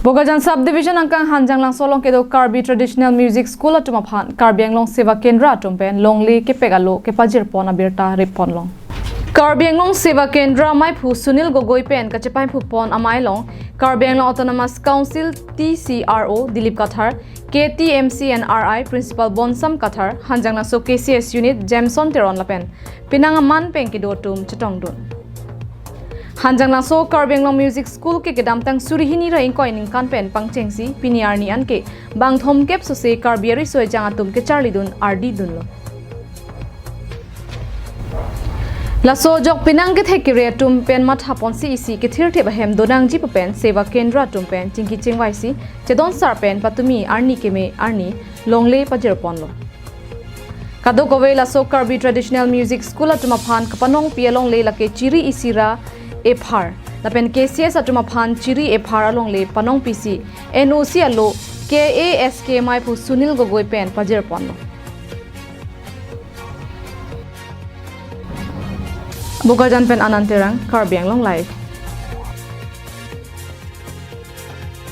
Bogajan subdivision angkang Hanjanglangso long kedo Karbi traditional music school atuma phan Karbi anglong SEVA Kendra atumpen Longle kepek alo kepajir pon abirta ripon long Karbi anglong SEVA Kendra mai phu Sunil Gogoi pen kachepai phu pon amai long Karbi anglong autonomous council TCRO Dilip Kathar KTMS and RI principal Bonsam Kathar Hanjanglangso KCS unit Jameson Teron lapen pinanga man penkido tum chetongdun Hanjanglangso Karbi anglong music school ke kedam tang surihini ra ingkoi ning kan pen pangchengsi piniar ni anke bang thom kep so se Karbi ri soi jang atum ke charli dun RD dun lo Laso jok pinang ke thekire tum pen mat hapon si isi ke thir the bahem donang ji pen SEVA Kendra tum pen chingki chingwai si chedon sar pen patumi arni ke me arni Longle pajer pon lo Kado kowe laso Karbi traditional music school atuma phan kapanong pialong le lake chiri isira Ephar lapen KCS atuma phan chiri Ephar along le panong PC NOC alo KASK mai phu Sunil Gogoi pen pajer pon lo Bogajan pen ananterang Karbi anglong live